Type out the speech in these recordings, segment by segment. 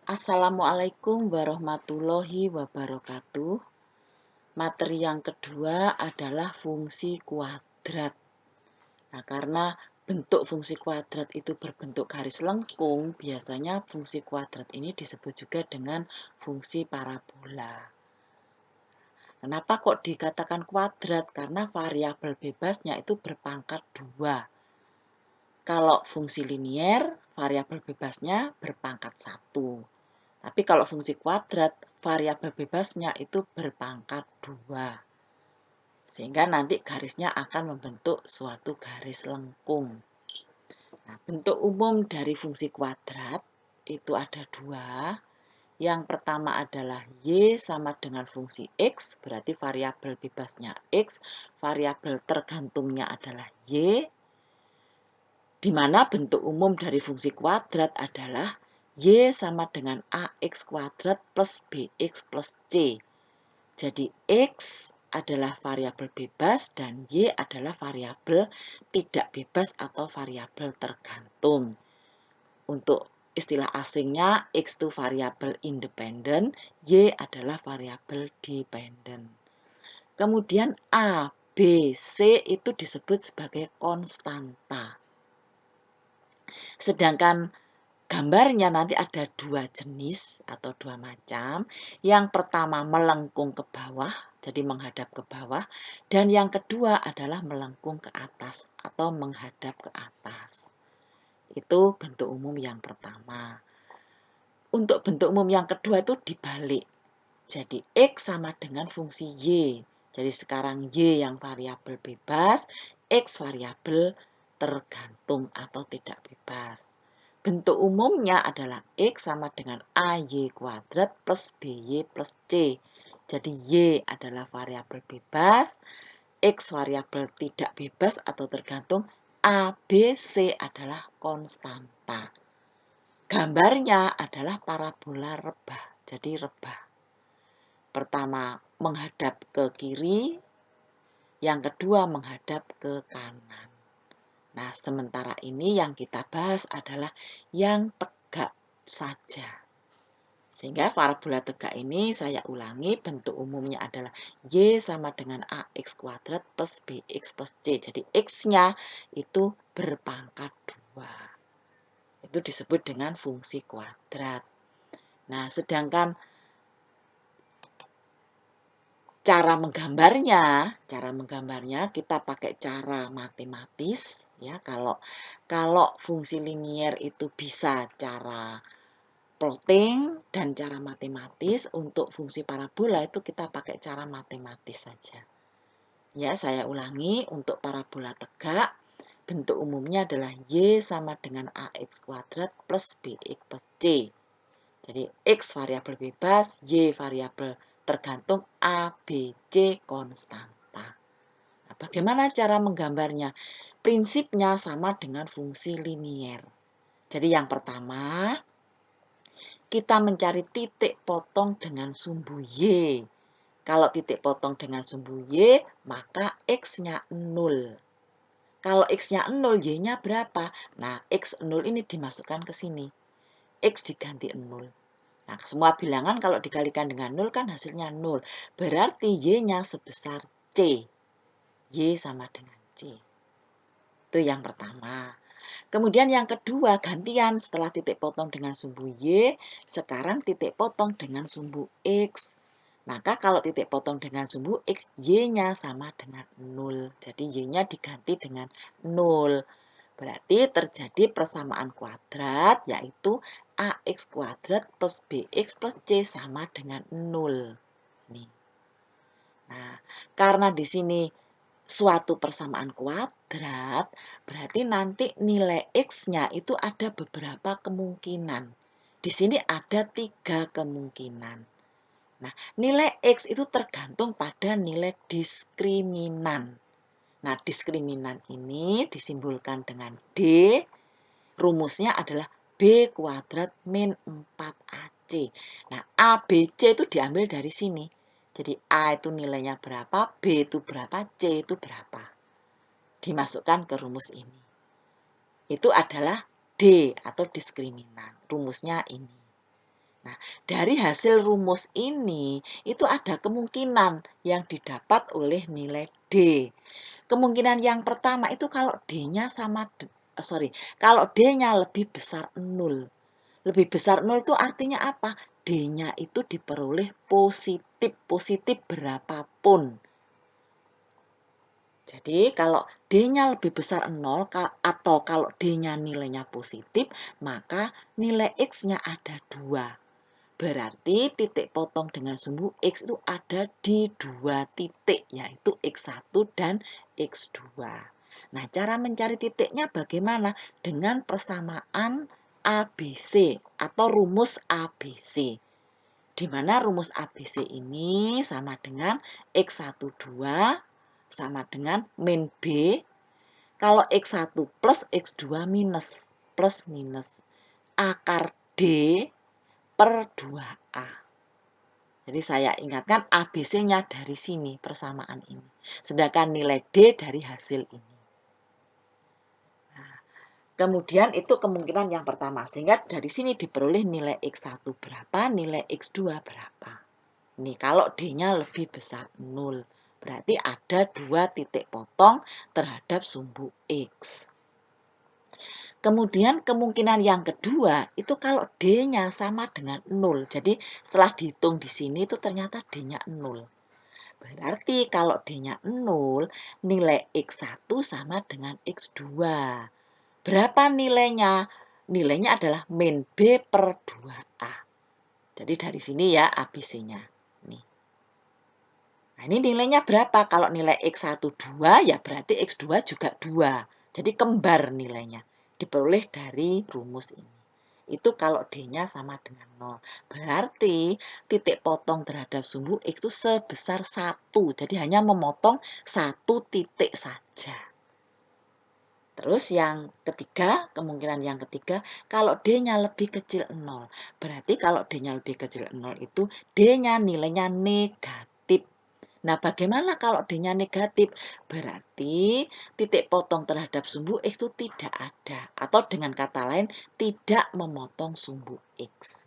Assalamualaikum warahmatullahi wabarakatuh. Materi yang kedua adalah fungsi kuadrat. Nah, karena bentuk fungsi kuadrat itu berbentuk garis lengkung, biasanya fungsi kuadrat ini disebut juga dengan fungsi parabola. Kenapa kok dikatakan kuadrat? Karena variabel bebasnya itu berpangkat 2. Kalau fungsi linier, variabel bebasnya berpangkat 1. Tapi kalau fungsi kuadrat, variabel bebasnya itu berpangkat 2. Sehingga nanti garisnya akan membentuk suatu garis lengkung. Nah, bentuk umum dari fungsi kuadrat itu ada 2. Yang pertama adalah Y sama dengan fungsi X, berarti variabel bebasnya X, variabel tergantungnya adalah Y, di mana bentuk umum dari fungsi kuadrat adalah Y sama dengan AX kuadrat plus BX plus C. Jadi X adalah variabel bebas dan Y adalah variabel tidak bebas atau variabel tergantung. Untuk istilah asingnya, X itu variabel independen, Y adalah variabel dependen. Kemudian A, B, C itu disebut sebagai konstanta. Sedangkan gambarnya nanti ada 2 jenis atau 2 macam. Yang pertama melengkung ke bawah, jadi menghadap ke bawah. Dan yang kedua adalah melengkung ke atas atau menghadap ke atas. Itu bentuk umum yang pertama. Untuk bentuk umum yang kedua itu dibalik. Jadi X sama dengan fungsi Y. Jadi sekarang Y yang variabel bebas, X variabel tergantung atau tidak bebas. Bentuk umumnya adalah X sama dengan AY kuadrat plus BY plus C. Jadi Y adalah variabel bebas, X variabel tidak bebas atau tergantung, A, B, C adalah konstanta. Gambarnya adalah parabola rebah, jadi rebah. Pertama menghadap ke kiri, yang kedua menghadap ke kanan. Nah, sementara ini yang kita bahas adalah yang tegak saja. Sehingga parabola tegak ini saya ulangi, bentuk umumnya adalah Y sama dengan AX kuadrat plus BX plus C. Jadi X-nya itu berpangkat 2. Itu disebut dengan fungsi kuadrat. Nah, sedangkan cara menggambarnya kita pakai cara matematis ya. Kalau fungsi linier itu bisa cara plotting dan cara matematis, untuk fungsi parabola itu kita pakai cara matematis saja. Ya, saya ulangi, untuk parabola tegak bentuk umumnya adalah Y sama dengan AX kuadrat plus BX plus C. Jadi X variabel bebas, Y variabel tergantung, A, B, C konstanta. Nah, bagaimana cara menggambarnya? Prinsipnya sama dengan fungsi linier. Jadi yang pertama, kita mencari titik potong dengan sumbu Y. Kalau titik potong dengan sumbu Y, maka X-nya 0. Kalau X-nya 0, Y-nya berapa? Nah, X0 ini dimasukkan ke sini. X diganti 0. Nah, semua bilangan kalau dikalikan dengan 0 kan hasilnya 0. Berarti Y-nya sebesar C. Y sama dengan C. Itu yang pertama. Kemudian yang kedua, gantian setelah titik potong dengan sumbu Y, sekarang titik potong dengan sumbu X. Maka kalau titik potong dengan sumbu X, Y-nya sama dengan 0. Jadi Y-nya diganti dengan 0. Berarti terjadi persamaan kuadrat, yaitu AX kuadrat plus BX plus C sama dengan 0. Nih. Nah, karena di sini suatu persamaan kuadrat, berarti nanti nilai X-nya itu ada beberapa kemungkinan. Di sini ada 3 kemungkinan. Nah, nilai X itu tergantung pada nilai diskriminan. Nah, diskriminan ini disimbolkan dengan D. Rumusnya adalah B kuadrat min 4AC. Nah, A, B, C itu diambil dari sini. Jadi A itu nilainya berapa, B itu berapa, C itu berapa. Dimasukkan ke rumus ini. Itu adalah D atau diskriminan. Rumusnya ini. Nah, dari hasil rumus ini, itu ada kemungkinan yang didapat oleh nilai D. Kemungkinan yang pertama itu kalau D-nya kalau D-nya lebih besar 0. Lebih besar 0 itu artinya apa? D-nya itu diperoleh positif, positif berapapun. Jadi kalau D-nya lebih besar 0 atau kalau D-nya nilainya positif, maka nilai X-nya ada 2. Berarti titik potong dengan sumbu X itu ada di 2 titik, yaitu X1 dan X2. Nah, cara mencari titiknya bagaimana? Dengan persamaan ABC atau rumus ABC. Di mana rumus ABC ini sama dengan X12 sama dengan min B. Kalau X1 plus X2 minus, plus minus. Akar D per 2A. Jadi saya ingatkan ABC-nya dari sini, persamaan ini. Sedangkan nilai D dari hasil ini. Nah, kemudian itu kemungkinan yang pertama. Sehingga dari sini diperoleh nilai X1 berapa, nilai X2 berapa. Ini kalau D-nya lebih besar 0. Berarti ada 2 titik potong terhadap sumbu X. Kemudian kemungkinan yang kedua itu kalau D-nya sama dengan 0. Jadi setelah dihitung di sini itu ternyata D-nya 0. Berarti kalau D-nya 0, nilai X1 sama dengan X2. Berapa nilainya? Nilainya adalah min B per 2A. Jadi dari sini ya ABC-nya. Nih. Nah, ini nilainya berapa? Kalau nilai X1 2, ya berarti X2 juga 2. Jadi kembar nilainya. Diperoleh dari rumus ini. Itu kalau D-nya sama dengan 0. Berarti titik potong terhadap sumbu X itu sebesar 1. Jadi hanya memotong 1 titik saja. Terus yang ketiga, kemungkinan yang ketiga, kalau D-nya lebih kecil 0. Berarti kalau D-nya lebih kecil 0 itu D-nya nilainya negatif. Nah, bagaimana kalau D-nya negatif? Berarti titik potong terhadap sumbu X itu tidak ada. Atau dengan kata lain, tidak memotong sumbu X.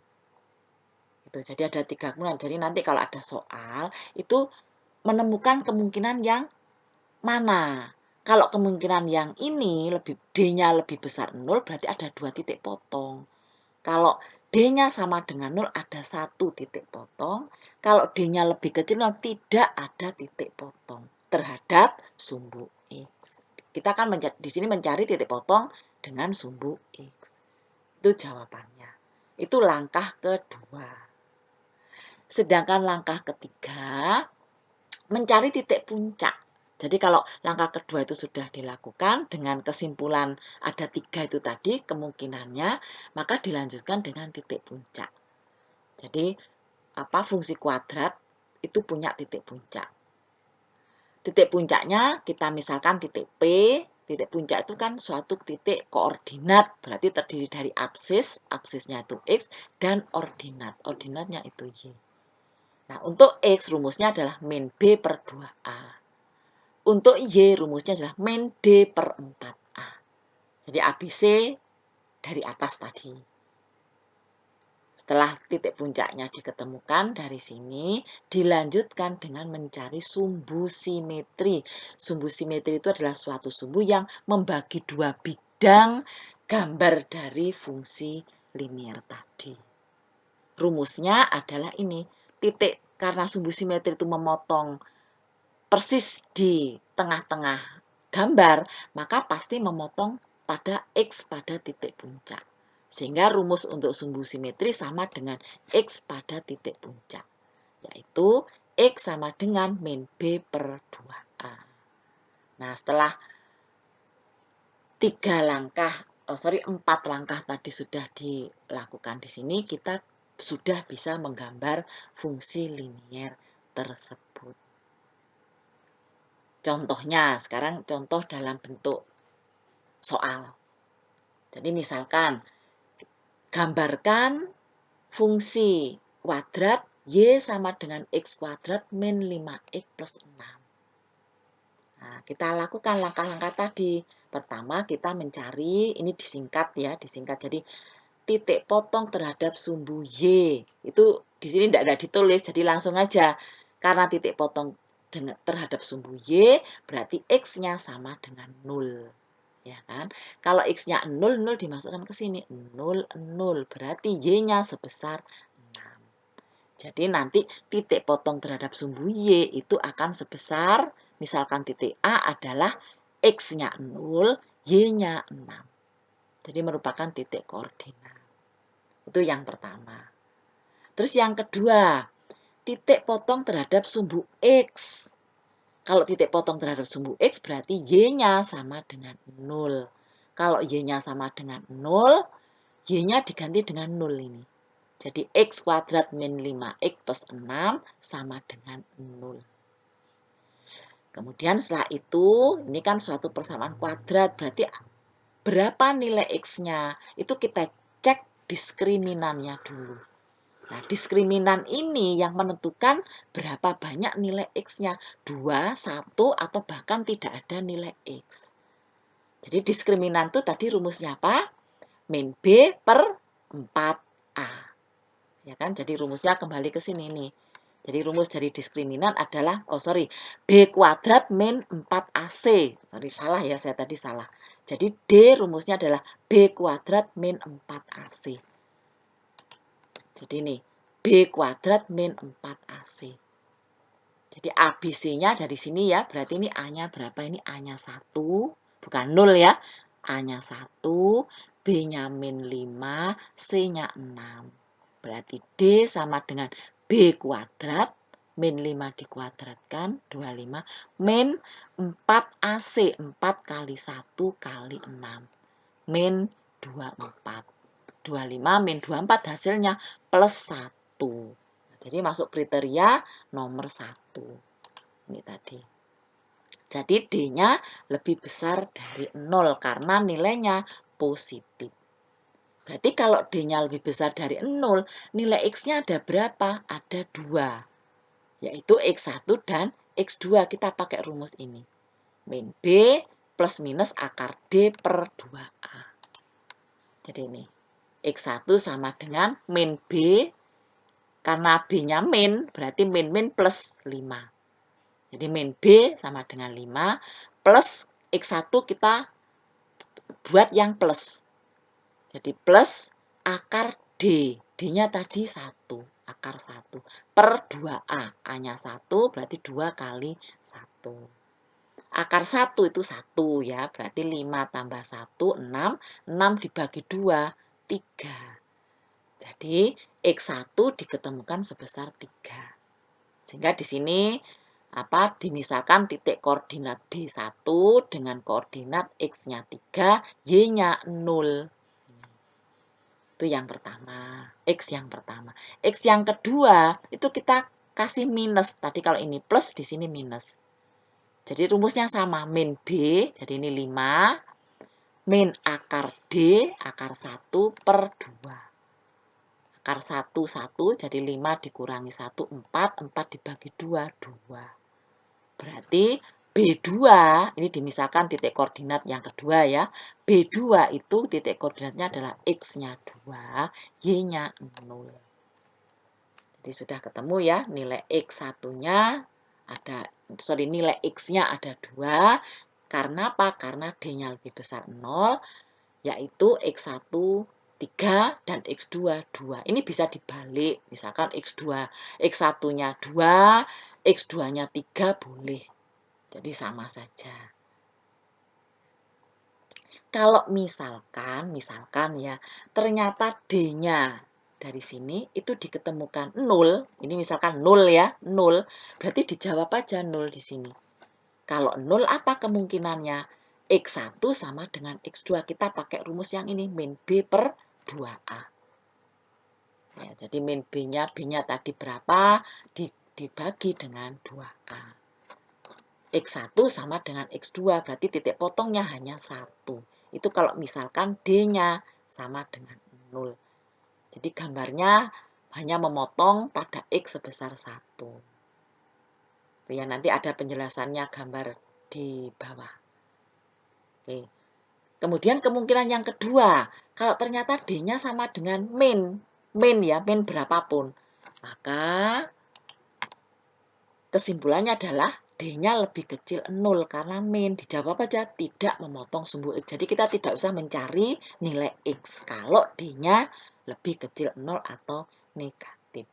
Itu, jadi ada 3 kemungkinan. Jadi nanti kalau ada soal, itu menemukan kemungkinan yang mana. Kalau kemungkinan yang ini, D-nya lebih besar 0, berarti ada 2 titik potong. Kalau D-nya sama dengan 0, ada 1 titik potong. Kalau D-nya lebih kecil, tidak ada titik potong terhadap sumbu X. Kita akan di sini mencari titik potong dengan sumbu X. Itu jawabannya. Itu langkah kedua. Sedangkan langkah ketiga, mencari titik puncak. Jadi kalau langkah kedua itu sudah dilakukan dengan kesimpulan ada 3 itu tadi kemungkinannya, maka dilanjutkan dengan titik puncak. Jadi fungsi kuadrat itu punya titik puncak. Titik puncaknya kita misalkan titik P. Titik puncak itu kan suatu titik koordinat, berarti terdiri dari absis, absisnya itu X, dan ordinat, ordinatnya itu Y. Nah, untuk X rumusnya adalah min B per 2A. Untuk Y rumusnya adalah min D per 4A. Jadi ABC dari atas tadi. Setelah titik puncaknya diketemukan dari sini, dilanjutkan dengan mencari sumbu simetri. Sumbu simetri itu adalah suatu sumbu yang membagi 2 bidang gambar dari fungsi linier tadi. Rumusnya adalah ini, titik karena sumbu simetri itu memotong persis di tengah-tengah gambar, maka pasti memotong pada X pada titik puncak. Sehingga rumus untuk sumbu simetri sama dengan X pada titik puncak. Yaitu X sama dengan min B per 2A. Nah, setelah 4 langkah tadi sudah dilakukan di sini, kita sudah bisa menggambar fungsi linier tersebut. Contohnya, sekarang contoh dalam bentuk soal. Jadi misalkan, gambarkan fungsi kuadrat Y sama dengan X kuadrat min 5X plus 6. Nah, kita lakukan langkah-langkah tadi. Pertama kita mencari, ini disingkat ya, disingkat. Jadi titik potong terhadap sumbu Y. Itu di sini tidak ada ditulis, jadi langsung aja. Karena titik potong terhadap sumbu Y, berarti X-nya sama dengan 0. Ya kan? Kalau X-nya 0, 0 dimasukkan ke sini. 0, 0. Berarti Y-nya sebesar 6. Jadi nanti titik potong terhadap sumbu Y itu akan sebesar, misalkan titik A adalah X-nya 0, Y-nya 6. Jadi merupakan titik koordinat. Itu yang pertama. Terus yang kedua, titik potong terhadap sumbu X. Kalau titik potong terhadap sumbu X berarti Y-nya sama dengan 0. Kalau Y-nya sama dengan 0, Y-nya diganti dengan 0 ini. Jadi X kuadrat min 5X plus 6 sama dengan 0. Kemudian setelah itu, ini kan suatu persamaan kuadrat, berarti berapa nilai X-nya? Itu kita cek diskriminannya dulu. Nah, diskriminan ini yang menentukan berapa banyak nilai X-nya. 2, 1, atau bahkan tidak ada nilai X. Jadi diskriminan itu tadi rumusnya apa? Min B per 4A. Ya kan? Jadi rumusnya kembali ke sini nih. Jadi rumus dari diskriminan adalah, B kuadrat min 4AC. Salah ya, saya tadi salah. Jadi D rumusnya adalah B kuadrat min 4AC. Jadi ini, B kuadrat min 4AC. Jadi ABC-nya dari sini ya, berarti ini A-nya berapa? Ini A-nya 1, bukan 0 ya. A-nya 1, B-nya min 5, C-nya 6. Berarti D sama dengan B kuadrat, min 5 dikuadratkan, 25, min 4AC, 4 kali 1 kali 6, min 24. 25 min 24 hasilnya plus 1. Jadi masuk kriteria nomor 1. Ini tadi. Jadi D-nya lebih besar dari 0 karena nilainya positif. Berarti kalau D-nya lebih besar dari 0, nilai X-nya ada berapa? Ada 2. Yaitu X1 dan X2. Kita pakai rumus ini. Min B plus minus akar D per 2A. Jadi ini. X1 sama dengan min B. Karena B-nya min, berarti min plus 5. Jadi min B sama dengan 5. Plus X1 kita buat yang plus. Jadi plus akar D. D-nya tadi 1. Akar 1. Per 2A. A-nya 1 berarti 2 kali 1. Akar 1 itu 1 ya. Berarti 5 tambah 1, 6. 6 dibagi 2, 3. Jadi X1 diketemukan sebesar 3. Sehingga di sini dimisalkan titik koordinat B1 dengan koordinat X-nya 3, Y-nya 0. Itu yang pertama, X yang pertama. X yang kedua, itu kita kasih minus. Tadi kalau ini plus, di sini minus. Jadi rumusnya sama, min B, jadi ini 5, min akar D, akar 1 per 2. Akar 1, 1, jadi 5 dikurangi 1, 4, 4 dibagi 2, 2. Berarti B2, ini dimisalkan titik koordinat yang kedua ya. B2 itu titik koordinatnya adalah X-nya 2, Y-nya 0. Jadi sudah ketemu ya, nilai X1-nya nilai X-nya ada 2. Karena apa? Karena D-nya lebih besar 0, yaitu X1 3 dan X2 2. Ini bisa dibalik. Misalkan X1-nya 2, X2-nya 3 boleh. Jadi sama saja. Kalau misalkan ya, ternyata D-nya dari sini itu diketemukan 0. Ini misalkan 0 ya, 0. Berarti dijawab aja 0 di sini. Kalau 0 apa kemungkinannya? X1 sama dengan X2. Kita pakai rumus yang ini, min B per 2A. Ya, jadi min B-nya tadi berapa? Dibagi dengan 2A. X1 sama dengan X2, berarti titik potongnya hanya 1. Itu kalau misalkan D-nya sama dengan 0. Jadi gambarnya hanya memotong pada X sebesar 1. Ya, nanti ada penjelasannya gambar di bawah. Oke. Kemudian kemungkinan yang kedua, kalau ternyata D-nya sama dengan min ya, min berapapun, maka kesimpulannya adalah D-nya lebih kecil 0 karena min. Dijawab aja tidak memotong sumbu X. Jadi kita tidak usah mencari nilai X kalau D-nya lebih kecil 0 atau negatif.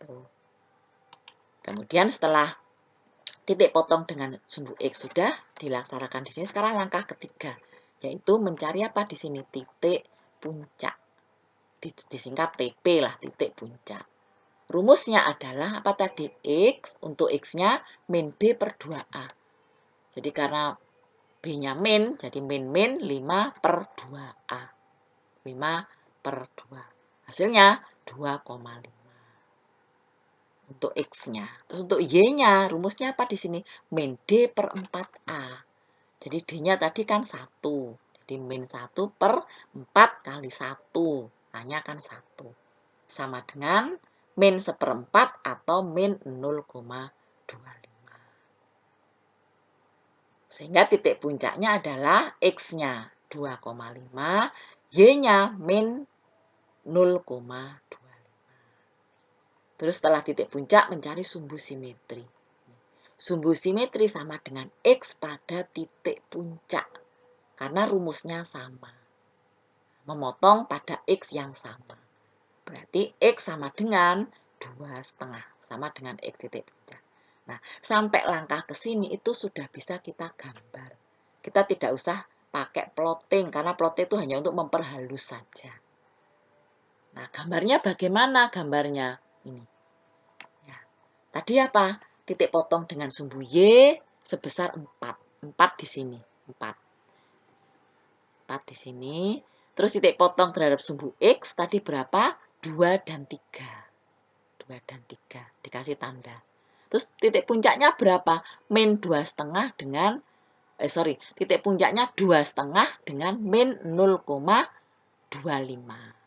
Tuh. Kemudian setelah titik potong dengan sumbu X sudah dilaksanakan di sini, sekarang langkah ketiga, yaitu mencari apa di sini? Titik puncak. Disingkat TP lah, titik puncak. Rumusnya adalah apa tadi? X, untuk X-nya min B per 2A. Jadi karena B-nya min, jadi min 5 per 2A. 5 per 2. Hasilnya 2,5. Untuk X-nya. Terus untuk Y-nya, rumusnya apa di sini? Min D per 4A. Jadi D-nya tadi kan 1. Jadi min 1 per 4 kali 1. A-nya kan 1. Sama dengan min 1/4 atau min 0,25. Sehingga titik puncaknya adalah X-nya 2,5, Y-nya min 0,25. Terus setelah titik puncak mencari sumbu simetri. Sumbu simetri sama dengan X pada titik puncak. Karena rumusnya sama. Memotong pada X yang sama. Berarti X sama dengan 2,5. Sama dengan X titik puncak. Nah, sampai langkah ke sini itu sudah bisa kita gambar. Kita tidak usah pakai plotting. Karena plotting itu hanya untuk memperhalus saja. Nah, gambarnya bagaimana gambarnya? Ini. Ya. Tadi apa? Titik potong dengan sumbu Y sebesar 4. 4 di sini. 4 di sini. Terus titik potong terhadap sumbu X tadi berapa? 2 dan 3. 2 dan 3. Dikasih tanda. Terus titik puncaknya berapa? Min 2,5 dengan, titik puncaknya 2,5 dengan min 0,25.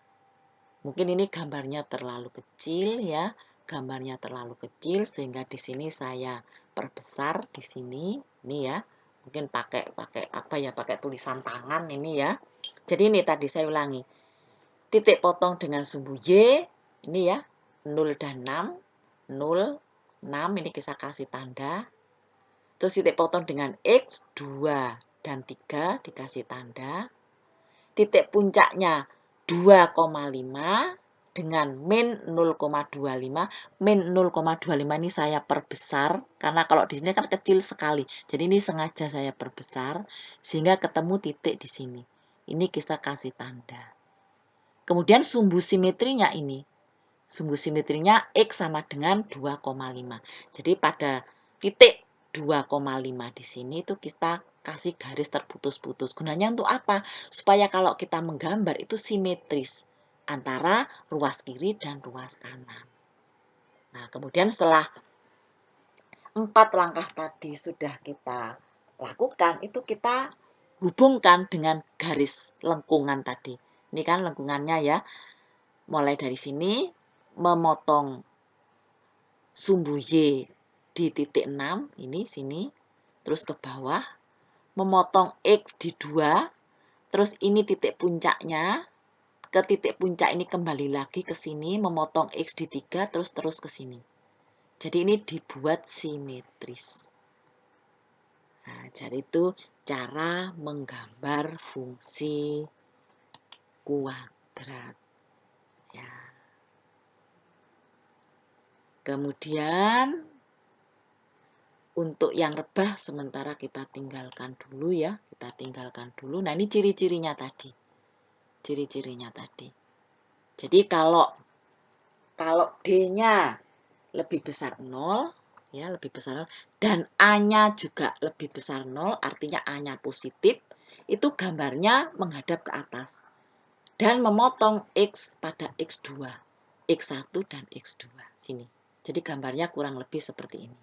Mungkin ini gambarnya terlalu kecil ya. Gambarnya terlalu kecil sehingga di sini saya perbesar di sini. Ini ya. Mungkin pakai apa ya? Pakai tulisan tangan ini ya. Jadi ini tadi saya ulangi. Titik potong dengan sumbu Y ini ya. 0 dan 6. 0, 6 ini kita kasih tanda. Terus titik potong dengan X 2 dan 3 dikasih tanda. Titik puncaknya 2,5 dengan min 0,25. Min 0,25 ini saya perbesar karena kalau di sini kan kecil sekali. Jadi ini sengaja saya perbesar sehingga ketemu titik di sini. Ini kita kasih tanda. Kemudian sumbu simetrinya ini. Sumbu simetrinya X sama dengan 2,5. Jadi pada titik 2,5 di sini itu kita kasih garis terputus-putus. Gunanya untuk apa? Supaya kalau kita menggambar itu simetris antara ruas kiri dan ruas kanan. Nah, kemudian setelah 4 langkah tadi sudah kita lakukan, itu kita hubungkan dengan garis lengkungan tadi. Ini kan lengkungannya ya. Mulai dari sini, memotong sumbu Y di titik 6, ini sini, terus ke bawah, memotong X di 2, terus ini titik puncaknya, ke titik puncak ini kembali lagi ke sini, memotong X di 3, terus ke sini. Jadi ini dibuat simetris. Nah, jadi itu cara menggambar fungsi kuadrat. Ya. Kemudian untuk yang rebah sementara kita tinggalkan dulu ya. Kita tinggalkan dulu. Nah, ini ciri-cirinya tadi. Ciri-cirinya tadi. Jadi kalau D-nya lebih besar 0, ya, lebih besar 0, dan A-nya juga lebih besar 0, artinya A-nya positif, itu gambarnya menghadap ke atas. Dan memotong X pada X2. X1 dan X2. Sini. Jadi gambarnya kurang lebih seperti ini.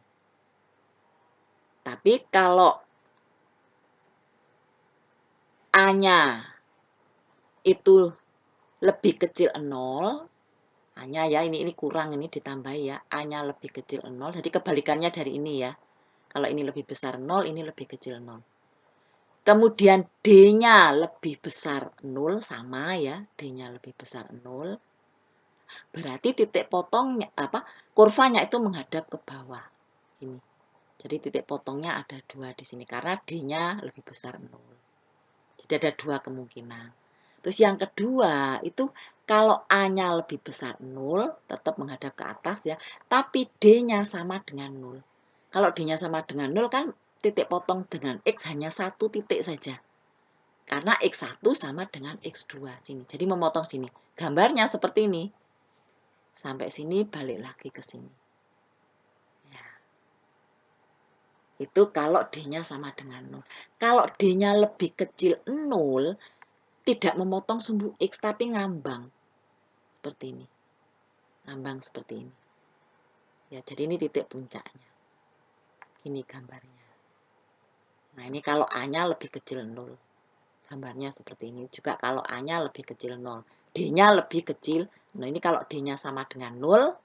Tapi kalau A-nya itu lebih kecil 0, A-nya ya, ini kurang, ini ditambahi ya. A-nya lebih kecil 0, jadi kebalikannya dari ini ya. Kalau ini lebih besar 0, ini lebih kecil 0. Kemudian D-nya lebih besar 0, sama ya, D-nya lebih besar 0. Berarti titik potongnya kurvanya itu menghadap ke bawah. Ini. Jadi titik potongnya ada 2 di sini karena D-nya lebih besar 0. Jadi ada 2 kemungkinan. Terus yang kedua itu kalau A-nya lebih besar 0, tetap menghadap ke atas ya, tapi D-nya sama dengan 0. Kalau D-nya sama dengan 0 kan titik potong dengan X hanya 1 titik saja. Karena X1 sama dengan X2 sini. Jadi memotong sini. Gambarnya seperti ini. Sampai sini balik lagi ke sini. Ya. Itu kalau D-nya sama dengan 0. Kalau D-nya lebih kecil 0, tidak memotong sumbu X tapi ngambang. Seperti ini. Ngambang seperti ini. Ya, jadi ini titik puncaknya. Ini gambarnya. Nah, ini kalau A-nya lebih kecil 0. Gambarnya seperti ini. Juga kalau A-nya lebih kecil 0. D-nya lebih kecil. Nah, ini kalau D-nya sama dengan 0.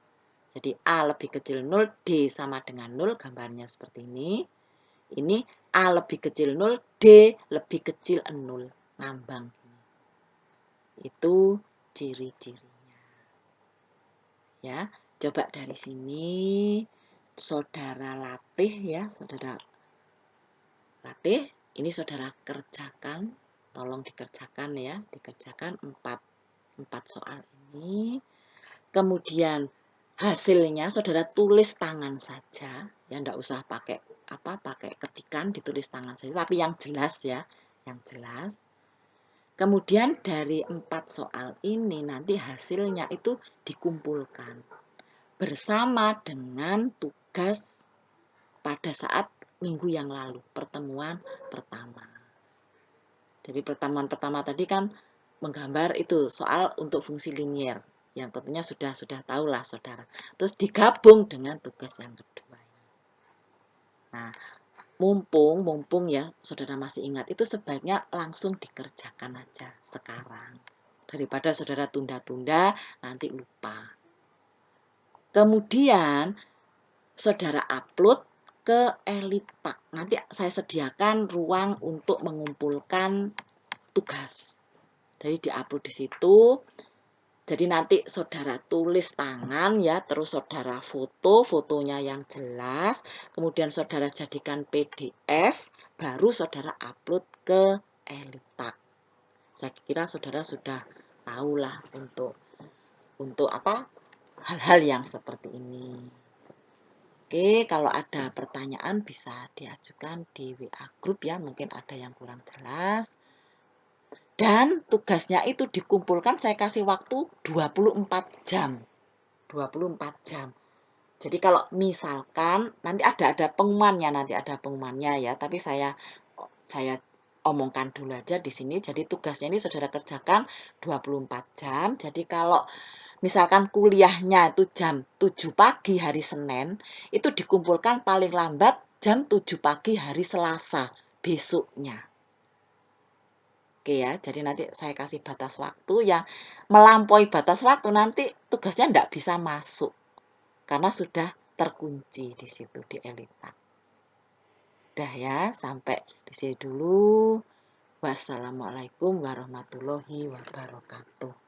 Jadi A lebih kecil 0, D sama dengan 0. Gambarnya seperti ini. Ini A lebih kecil 0, D lebih kecil 0. Ngambang. Itu ciri-cirinya. Ya, coba dari sini saudara latih ya, saudara latih. Ini saudara kerjakan, tolong dikerjakan ya, dikerjakan 4 soal ini. Kemudian hasilnya saudara tulis tangan saja, ya enggak usah pakai pakai ketikan, ditulis tangan saja, tapi yang jelas ya, yang jelas. Kemudian dari 4 soal ini nanti hasilnya itu dikumpulkan bersama dengan tugas pada saat minggu yang lalu, pertemuan pertama. Jadi pertemuan pertama tadi kan menggambar itu soal untuk fungsi linier, yang tentunya sudah tahulah saudara. Terus digabung dengan tugas yang kedua. Nah, mumpung ya saudara masih ingat, itu sebaiknya langsung dikerjakan aja sekarang. Daripada saudara tunda-tunda, nanti lupa. Kemudian saudara upload ke Elita. Nanti saya sediakan ruang untuk mengumpulkan tugas. Jadi diupload di situ. Jadi nanti saudara tulis tangan ya, terus saudara fotonya yang jelas, kemudian saudara jadikan PDF, baru saudara upload ke Elita. Saya kira saudara sudah tahulah untuk hal-hal yang seperti ini. Oke, kalau ada pertanyaan bisa diajukan di WA group ya, mungkin ada yang kurang jelas. Dan tugasnya itu dikumpulkan, saya kasih waktu 24 jam. 24 jam. Jadi kalau misalkan nanti ada pengumumannya ya, tapi saya omongkan dulu aja di sini. Jadi tugasnya ini saudara kerjakan 24 jam. Jadi kalau misalkan kuliahnya itu jam 7 pagi hari Senin, itu dikumpulkan paling lambat jam 7 pagi hari Selasa besoknya. Oke ya, jadi nanti saya kasih batas waktu yang melampaui batas waktu nanti tugasnya tidak bisa masuk karena sudah terkunci di situ di Elita. Udah ya, sampai di sini dulu. Wassalamualaikum warahmatullahi wabarakatuh.